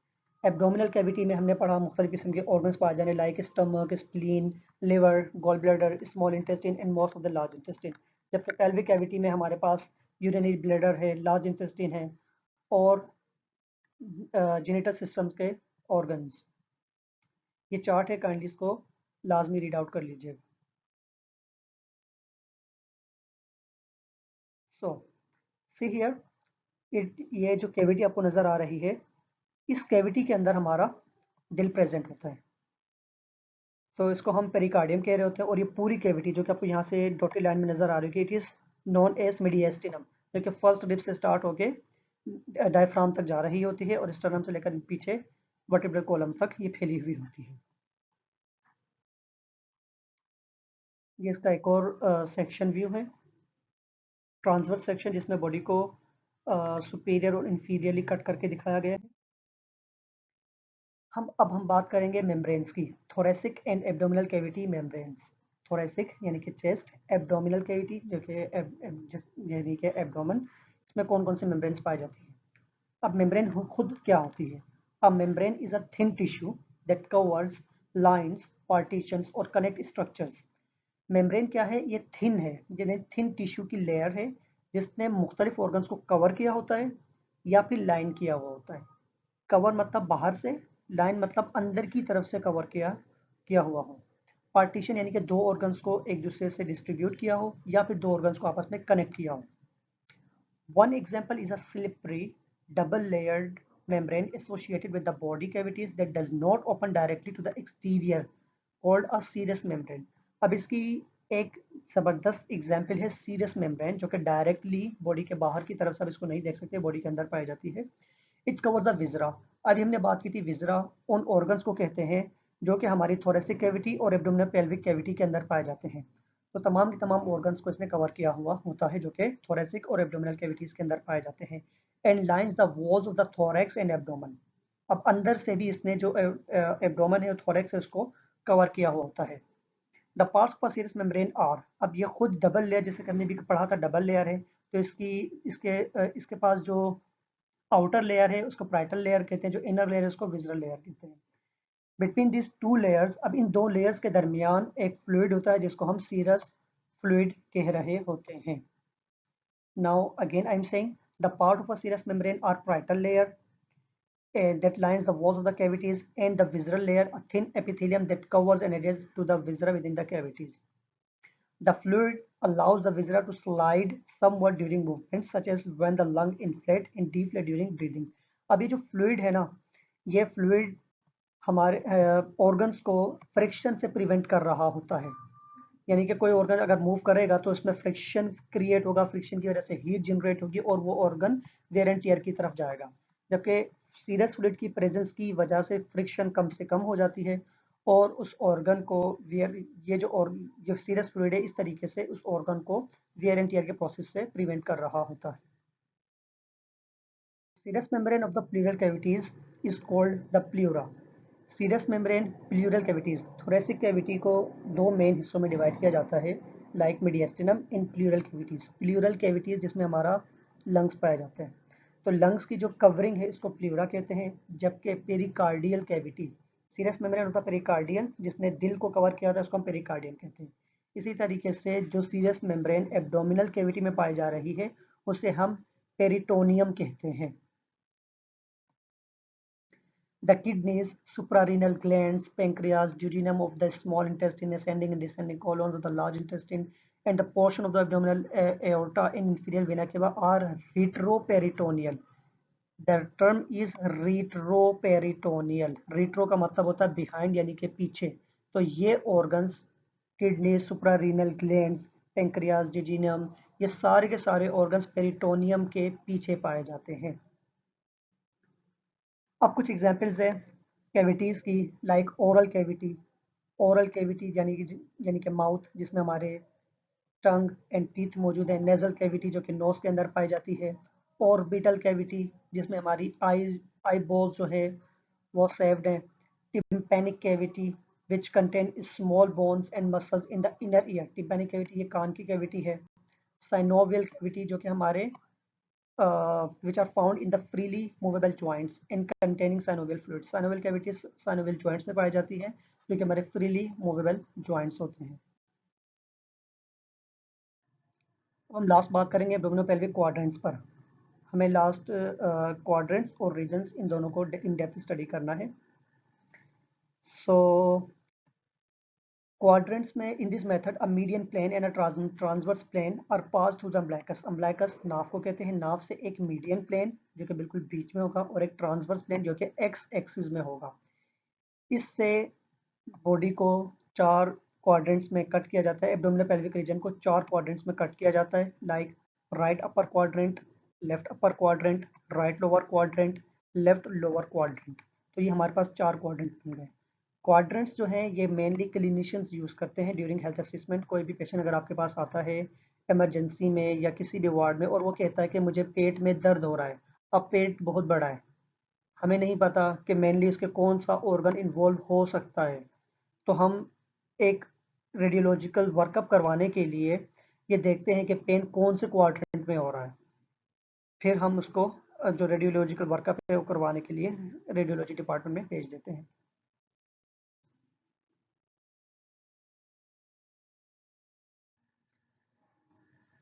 एब्डोमिनल कैविटी में हमने पढ़ा मुख्तलिफ किस्म के ऑर्गन्स पाए जाने like stomach, spleen, liver, gall bladder, small intestine and most of the large intestine. जबकि पेल्विक कैविटी में हमारे पास यूरिनरी ब्लैडर है, लार्ज इंटेस्टाइन है और जेनिटल सिस्टम्स के ऑर्गन्स। ये चार्ट है, काइंडली इसको लाजमी रीड आउट कर लीजिए। सो सी हियर ये जो कैविटी आपको नजर आ रही है, इस कैविटी के अंदर हमारा दिल प्रेजेंट होता है, तो इसको हम पेरिकार्डियम कह रहे होते हैं। और ये पूरी कैविटी जो कि आपको यहाँ से डॉटेड लाइन में नजर आ रही है, इट इज नॉन एज मीडिएस्टिनम, जो कि फर्स्ट रिब से स्टार्ट होके डायफ्राम तक जा रही होती है और स्टर्नम से लेकर पीछे वर्टिब्रल कॉलम तक ये फैली हुई होती है। ये इसका एक और सेक्शन व्यू है, ट्रांसवर्स सेक्शन, जिसमें बॉडी को सुपीरियर और इंफीरियरली कट करके दिखाया गया है। हम बात करेंगे मेम्ब्रेन्स की, thoracic and abdominal cavity membranes. Thoracic यानी कि चेस्ट, एब्डोमिनल कैविटी जो कि यानी कि एब्डोमेन, इसमें कौन कौन सी मेम्ब्रेन्स पाई जाती है। अब मेम्ब्रेन खुद क्या होती है? अब membrane is a thin tissue that covers lines, partitions और कनेक्ट स्ट्रक्चर्स। मेम्ब्रेन क्या है? ये थिन है, यानी थिन टिश्यू की लेयर है जिसने मुख्तलिफ ऑर्गन्स को कवर किया होता है या फिर लाइन किया हुआ होता है। कवर मतलब बाहर से, लाइन मतलब अंदर की तरफ से कवर किया हुआ हो। पार्टीशन यानी कि दो ऑर्गन्स को एक दूसरे से डिस्ट्रीब्यूट किया हो या फिर दो ऑर्गन्स को आपस में कनेक्ट किया हो। One example is a slippery, double-layered membrane associated with the body cavities that does not open directly to the exterior, called a serous membrane. अब इसकी एक जबरदस्त एग्जाम्पल है सीरस मेम्ब्रेन, जो कि डायरेक्टली बॉडी के बाहर की तरफ से, अब इसको नहीं देख सकते, बॉडी के अंदर पाई जाती है। It covers a viscera. अभी हमने बात की थी विजरा उन ऑर्गन्स को कहते हैं जो कि हमारी थोरेसिक कैविटी और एब्डोमिनल पेल्विक कैविटी के अंदर पाए जाते हैं। तो तमाम के तमाम ऑर्गन्स को इसने कवर किया हुआ होता है जो कि थोरेसिक और एब्डोमिनल कैविटीज के अंदर पाए जाते हैं। And lines the walls of the thorax and abdomen. अब अंदर से भी इसने जो एब्डोमेन है और थोरैक्स है उसको कवर किया हुआ होता है। The parts of serous membrane are, अब ये खुद डबल लेयर, जैसे हमने भी पढ़ा था डबल लेयर है, तो इसके पास जो आउटर लेयर है उसको प्राइटल लेयर कहते हैं, जो इनर लेयर है उसको विजुअल लेयर कहते हैं। बिटवीन दिस टू लेयर्स, अब इन दो लेयर्स के दरमियान एक फ्लूइड होता है जिसको हम सीरस फ्लूइड कह रहे होते हैं। Now again I am saying the part of a serous membrane are parietal layer that lines the walls of the cavities, and the visceral layer, a thin epithelium that covers and adheres to the viscera within the cavities. The fluid allows the viscera to slide somewhat during movement, such as when the lung inflate and deflate during breathing. अब ये जो fluid है ना, ये fluid हमारे organs को friction से prevent कर रहा होता है। यानी कि कोई ऑर्गन अगर मूव करेगा तो उसमें फ्रिक्शन क्रिएट होगा, फ्रिक्शन की वजह से हीट जनरेट होगी और वो ऑर्गन वेयर एंड टियर की तरफ जाएगा। जबकि सीरस फ्लूइड की प्रेजेंस की वजह से फ्रिक्शन कम से कम हो जाती है और उस ऑर्गन को वेयर, ये जो सीरस फ्लूइड है इस तरीके से उस ऑर्गन को वेयर एंड टियर के प्रोसेस से प्रिवेंट कर रहा होता है। Serous membrane of the pleural cavities is called the pleura. Serous membrane, pleural cavities, thoracic cavity को दो मेन हिस्सों में डिवाइड किया जाता है, like mediastinum in pleural cavities. Pleural cavities जिसमें हमारा लंग्स पाए जाते हैं, तो लंग्स की जो कवरिंग है इसको प्लूरा कहते हैं। जबकि पेरिकार्डियल कैविटी, सीरस मेम्ब्रेन होता है पेरिकार्डियल, जिसने दिल को कवर किया था उसको हम पेरिकार्डियम कहते हैं। इसी तरीके से जो सीरस मेम्ब्रेन एब्डोमिनल कैविटी में पाई जा रही है उसे हम पेरिटोनियम कहते हैं। The kidneys, suprarenal glands, pancreas, duodenum of the small intestine, ascending and descending colons of the large intestine, and the portion of the abdominal aorta and inferior vena cava are retroperitoneal. The term is retroperitoneal. Retro का मतलब होता है behind यानी कि पीछे। तो ये organs, kidney, suprarenal glands, pancreas, jejunum, ये सारे के सारे organs पेरिटोनियम के पीछे पाए जाते हैं। अब कुछ एग्जांपल्स है कैविटीज की, like oral cavity. Oral cavity यानी कि माउथ, जिसमें हमारे टंग एंड टीथ मौजूद है। नेजल कैविटी जो कि नोज के अंदर पाई जाती है। ऑर्बिटल कैविटी जिसमें हमारी आई बॉल्स जो है वो सेव्ड है। Tympanic cavity which contain small bones and muscles in the inner ear. Tympanic cavity ये कान की cavity है. Synovial cavity जो कि हमारे which are found in the freely movable joints and containing synovial fluids. Synovial cavities synovial joints में पाई जाती है जो कि हमारे freely movable joints होते हैं. हम लास्ट बात करेंगे एब्डोमिनोपेल्विक क्वाड्रेंट्स पर. हमें लास्ट क्वाड्रेंट्स और रीजन्स इन दोनों को इन डेप्थ स्टडी करना है. सो quadrants में in this method a median plane and a transverse plane are passed through the umbilicus. umbilicus नाव को कहते हैं. नाव से एक median plane जो कि बिल्कुल बीच में होगा और एक transverse plane जो कि x एक्सिस में होगा. इससे बॉडी को 4 क्वाड्रेंट्स में कट किया जाता है. एब्डोमिनल पेल्विक रीजन को 4 क्वाड्रेंट्स में कट किया जाता है, like right upper quadrant, left upper quadrant, right lower quadrant, left lower quadrant. तो ये हमारे पास 4 क्वाड्रेंट बन गए. क्वाड्रेंट्स जो हैं ये मेनली क्लिनिशियंस यूज़ करते हैं ड्यूरिंग हेल्थ असेसमेंट. कोई भी पेशेंट अगर आपके पास आता है इमरजेंसी में या किसी भी वार्ड में और वो कहता है कि मुझे पेट में दर्द हो रहा है, अब पेट बहुत बड़ा है, हमें नहीं पता कि मेनली उसके कौन सा ऑर्गन इन्वॉल्व हो सकता है, तो हम एक रेडियोलॉजिकल वर्कअप करवाने के लिए ये देखते हैं कि पेन कौन से क्वाड्रेंट में हो रहा है. फिर हम उसको जो रेडियोलॉजिकल वर्कअप है वो करवाने के लिए रेडियोलॉजी डिपार्टमेंट में भेज देते हैं.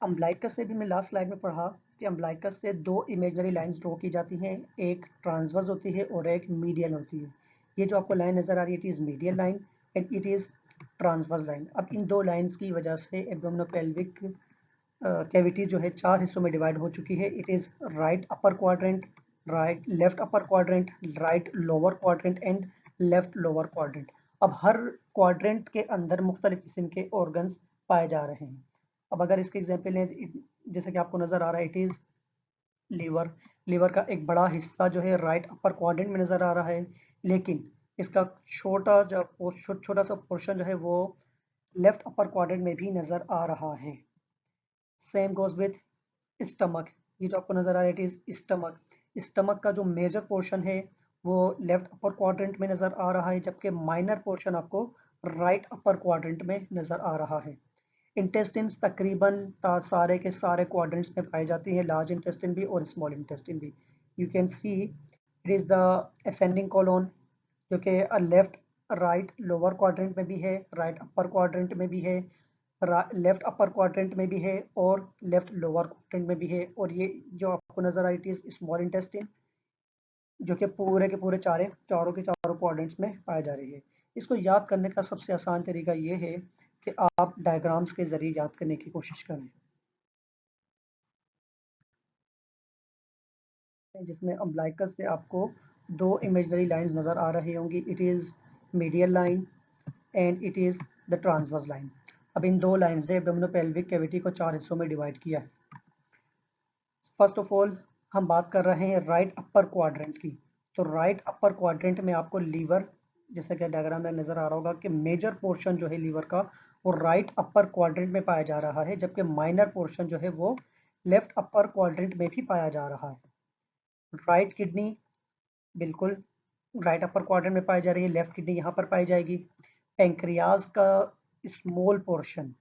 अम्बलाइकस से भी मैं लास्ट स्लाइड में पढ़ा कि अम्बलाइकस से 2 इमेजिनरी लाइंस ड्रॉ की जाती हैं, एक ट्रांसवर्स होती है और एक मीडियन होती है. ये जो आपको लाइन नज़र आ रही है it is median line and it is transverse line. अब इन 2 लाइंस की वजह से एब्डोमिनोपेल्विक कैविटी जो है 4 हिस्सों में डिवाइड हो चुकी है. It is right upper quadrant, right left upper quadrant, right lower quadrant and left lower quadrant. अब हर क्वाड्रेंट के अंदर मुख्तलिफ किस्म के ऑर्गन्स पाए जा रहे हैं. अब अगर इसके एग्जाम्पल लें, जैसे कि आपको नज़र आ रहा है इट इज़ लीवर. लीवर का एक बड़ा हिस्सा जो है राइट अपर क्वाड्रेंट में नज़र आ रहा है, लेकिन इसका छोटा सा पोर्शन जो है वो लेफ्ट अपर क्वाड्रेंट में भी नज़र आ रहा है. Same goes with stomach. ये जो आपको नज़र आ रहा है इट इज़ स्टमक. स्टमक का जो मेजर पोर्शन है वो लेफ्ट अपर क्वाड्रेंट में नज़र आ रहा है, जबकि माइनर पोर्शन आपको राइट अपर क्वाड्रेंट में नज़र आ रहा है. इंटेस्टिन्स तकरीबन सारे के सारे क्वाड्रेंट्स में पाई जाती हैं, लार्ज इंटेस्टिन भी और स्मॉल इंटेस्टिन भी. You can see it is the ascending colon जो कि लेफ्ट राइट लोअर क्वाड्रेंट में भी है, राइट अपर क्वाड्रेंट में भी है, लेफ्ट अपर क्वाड्रेंट में भी है और लेफ्ट लोअर क्वाड्रेंट में भी है. और ये जो आपको नज़र आई इट इज़ स्मॉल इंटेस्टिन जो कि पूरे के पूरे चारों के चारों क्वाड्रेंट्स में पाई जा रही है. इसको याद करने का सबसे आसान तरीका ये है कि आप डायग्राम्स के ज़रिए याद करने की कोशिश करें, जिसमें अम्बलाइकस से आपको 2 इमेजिनरी लाइंस नज़र आ रही होंगी. It is medial line and it is the transverse line. अब इन 2 लाइंस ने एब्डोमिनोपेल्विक कैविटी को 4 हिस्सों में डिवाइड किया है. फर्स्ट ऑफ ऑल हम बात कर रहे हैं राइट अपर क्वाड्रेंट की. तो राइट अपर क्वाड्रेंट में आपको लीवर, जैसे कि डायग्राम में नज़र आ रहा होगा कि मेजर पोर्शन जो है लीवर का वो राइट अपर क्वाड्रेंट में पाया जा रहा है, जबकि माइनर पोर्शन जो है वो लेफ्ट अपर क्वाड्रेंट में भी पाया जा रहा है. राइट किडनी बिल्कुल राइट अपर क्वाड्रेंट में पाई जा रही है, लेफ्ट किडनी यहाँ पर पाई जाएगी. पेंक्रियाज का small portion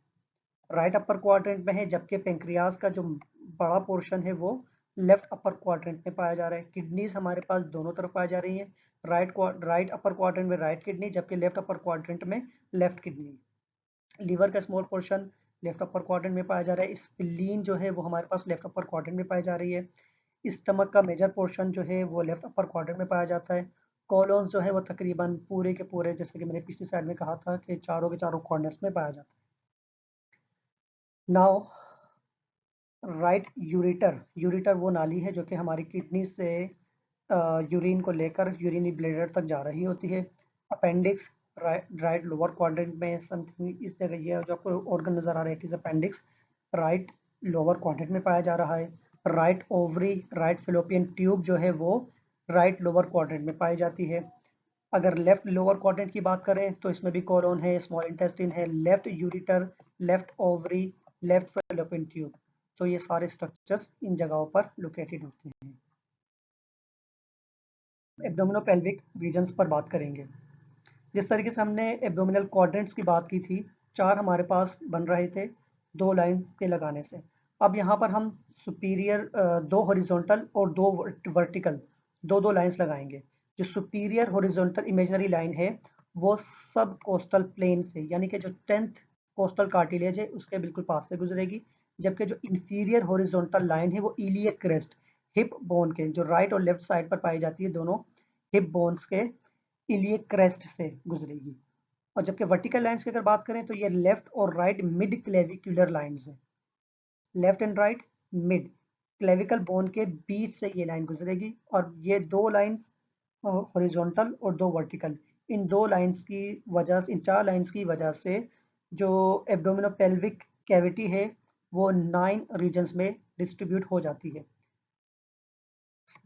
right upper quadrant में है, जबकि पेंक्रियाज का जो बड़ा पोर्शन है वो लेफ्ट अपर क्वाड्रेंट में पाया जा रहा है. किडनीज हमारे पास दोनों तरफ पाई जा रही है, राइट अपर क्वाड्रेंट में राइट किडनी, जबकि लेफ्ट अपर क्वाड्रेंट में लेफ्ट किडनी. लीवर का small portion left upper quadrant में पाया जा रहा है. स्प्लीन जो है वो हमारे पास लेफ्ट अपर क्वाड्रेंट में पाई जा रही है. स्टमक का मेजर पोर्शन जो है वो लेफ्ट अपर क्वाड्रेंट में पाया जाता है. कॉलोन्स जो है वो तकरीबन पूरे के पूरे, जैसे कि मैंने पिछली साइड में कहा था कि चारों के चारों कॉर्नर्स में पाया जाता है. नाउ राइट यूरिटर वो नाली है जो कि हमारी किडनी से यूरिन को लेकर यूरिनी ब्लैडर तक जा रही होती है. अपेंडिक्स राइट लोअर क्वाड्रेंट में समथिंग इस जगह ये जो आपको ऑर्गन नज़र आ रहा है it is appendix, right lower quadrant में पाया जा रहा है. Right ovary right fallopian tube जो है वो राइट लोअर क्वाड्रेंट में पाई जाती है. अगर लेफ्ट लोअर क्वाड्रेंट की बात करें तो इसमें भी कोलोन है, स्मॉल इंटेस्टिन है, left ureter, left ovary, left fallopian tube. तो ये सारे स्ट्रक्चर्स इन जगहों पर लोकेटेड होते हैं. एब्डोमिनोपेल्विक रीजन्स पर बात करेंगे. जिस तरीके से हमने एब्डोमिनल क्वाड्रेंट्स की बात की थी, 4 हमारे पास बन रहे थे 2 लाइन के लगाने से। अब यहाँ पर हम सुपीरियर 2 हॉरिजॉन्टल और 2 वर्टिकल 2-2 लाइंस लगाएंगे। जो सुपीरियर हॉरिजॉन्टल इमेजिनरी लाइन है वो सब कोस्टल प्लेन से, यानी कि जो 10th कोस्टल कार्टिलेज है उसके बिल्कुल पास से गुजरेगी, जबकि जो इंफीरियर हॉरिजॉन्टल लाइन है वो इलियक क्रेस्ट, हिप बोन के जो राइट और लेफ्ट साइड पर पाई जाती है, दोनों हिप बोन्स के इलियक क्रेस्ट से गुजरेगी। और जबकि वर्टिकल लाइंस की अगर बात करें तो ये लेफ्ट और राइट मिड क्लेविकुलर लाइंस है। Left and right mid clavicle bone के बीच से ये लाइन गुजरेगी, और ये 2 लाइंस हॉरिजॉन्टल और 2 वर्टिकल, इन 2 लाइंस की वजह से, इन 4 लाइंस की वजह से जो एब्डोमिनोपेल्विक कैविटी है वो 9 रीजन्स में डिस्ट्रीब्यूट हो जाती है।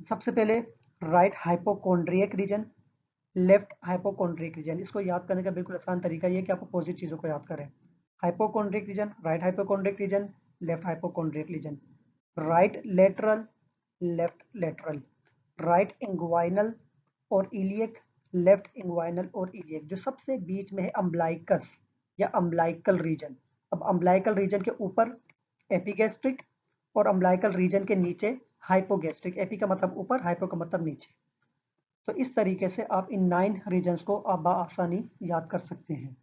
सबसे पहले right hypochondriac region, left hypochondriac reason. इसको याद करने का बिल्कुल आसान तरीका ये है कि आप अपोजिट चीज़ों को याद करें। Hypochondriac region, right hypochondriac region, left hypochondriac region. Right lateral, left lateral. Right inguinal और इलियक, लेफ्ट इंग्वाइनल और इलियक। जो सबसे बीच में है अम्बलाइकस या अम्बलाइकल रीजन। अब अम्बलाइकल रीजन के ऊपर एपिगैस्ट्रिक और अम्बलाइकल रीजन के नीचे हाइपोगैस्ट्रिक। एपी का मतलब ऊपर, हाइपो का मतलब नीचे। तो इस तरीके से आप इन 9 रीजन्स को आप बआसानी याद कर सकते हैं।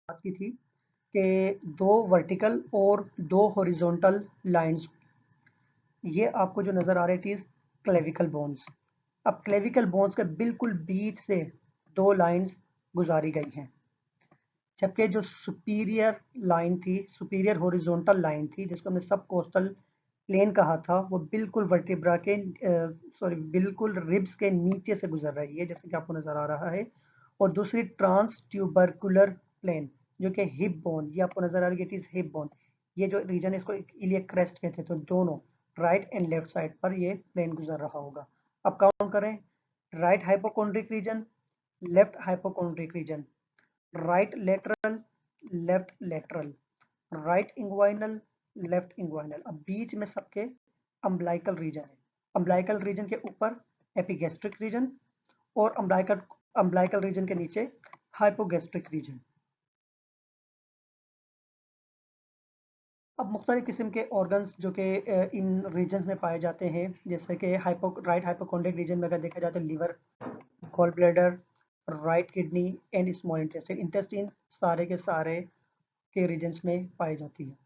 बात की थी कि 2 वर्टिकल और 2 हॉरिजॉन्टल लाइंस, ये आपको जो नजर आ रही थी क्लेविकल बोन्स। अब क्लेविकल बोन्स के बिल्कुल बीच से 2 लाइंस गुजारी गई हैं, जबकि जो सुपीरियर लाइन थी, सुपीरियर हॉरिजॉन्टल लाइन थी, जिसको हमने सब कोस्टल प्लेन कहा था, वो बिल्कुल वर्टिब्रा के बिल्कुल रिब्स के नीचे से गुजर रही है, जैसे कि आपको नजर आ रहा है। और दूसरी ट्रांस ट्यूबरकुलर प्लेन, जो कि हिप बोन, ये आपको नजर आ रही है, इट इज हिप बोन। ये जो रीजन है इसको इलियक क्रेस्ट कहते हैं। तो दोनों राइट एंड लेफ्ट साइड पर ये प्लेन गुजर रहा होगा। अब काउंट करें, right hypochondriac region, left hypochondriac region, right lateral, left lateral, right inguinal, left inguinal. अब बीच में सबके अम्बलाइकल रीजन है। अम्बलाइकल रीजन के ऊपर एपिगैस्ट्रिक रीजन और अम्बलाइकल रीजन के नीचे हाइपोगैस्ट्रिक रीजन। अब मुख्तलिफ किस्म के ऑर्गन्स जो कि इन रीजन्स में पाए जाते हैं, जैसे कि राइट हाइपोकोन्ड्रिक रीजन में अगर देखा जाए तो liver, gall bladder, right kidney and small intestine. Intestine सारे के सारे के रीजन्स में पाई जाती है।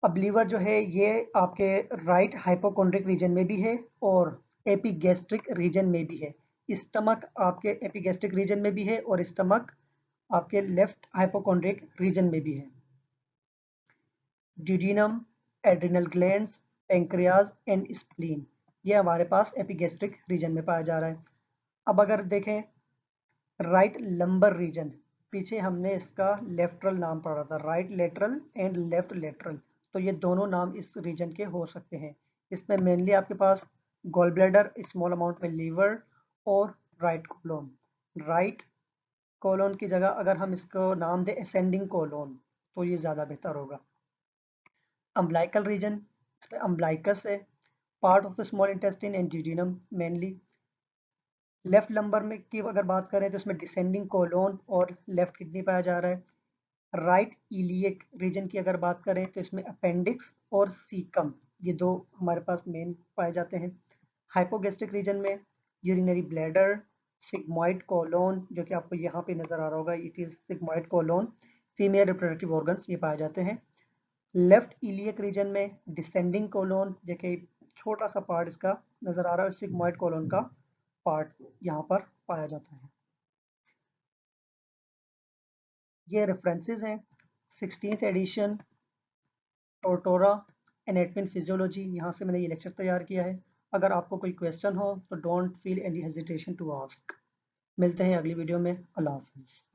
अब लीवर जो है ये आपके राइट हाइपोकोन्ड्रिक रीजन में भी है और एपिगैस्ट्रिक रीजन में भी है। स्टमक आपके एपिगैस्ट्रिक रीजन में भी है और स्टमक आपके लेफ्ट हाइपोकोन्ड्रिक रीजन में भी है। Duodenum, adrenal glands, pancreas and spleen, ये हमारे पास एपिगैस्ट्रिक रीजन में पाया जा रहा है। अब अगर देखें राइट लंबर रीजन, पीछे हमने इसका लेफ्टरल नाम पढ़ा था, right lateral and left lateral. तो ये दोनों नाम इस रीजन के हो सकते हैं। इसमें मेनली आपके पास गॉल ब्लैडर, स्मॉल अमाउंट में लीवर और राइट कोलोन। राइट कोलोन की जगह अगर हम इसको नाम दें असेंडिंग कोलोन तो ये ज़्यादा बेहतर होगा। अम्बलाइकल रीजन, इसमें अम्बलाइकस है, part of the small intestine and duodenum mainly. Left lumbar में की अगर बात करें तो इसमें डिसेंडिंग कोलोन और लेफ्ट किडनी पाया जा रहा है। राइट इलियक रीजन की अगर बात करें तो इसमें अपेंडिक्स और सीकम, ये 2 हमारे पास मेन पाए जाते हैं। हाइपोगैस्ट्रिक रीजन में यूरिनरी ब्लैडर, सिग्मॉइड कोलोन, जो कि आपको यहाँ पे नजर आ रहा होगा, it is sigmoid colon, female reproductive organs ये पाए जाते हैं। लेफ्ट इलियक रीजन में डिसेंडिंग कोलोन, जो कि छोटा सा पार्ट इसका नजर आ रहा है, सिग्मॉइड कोलोन का पार्ट यहाँ पर पाया जाता है। ये रेफरेंसेस हैं, 16th edition Tortora anatomy and physiology, यहाँ से मैंने ये लेक्चर तैयार किया है। अगर आपको कोई क्वेश्चन हो तो don't feel any hesitation to ask. मिलते हैं अगली वीडियो में। अल्लाह हाफिज़।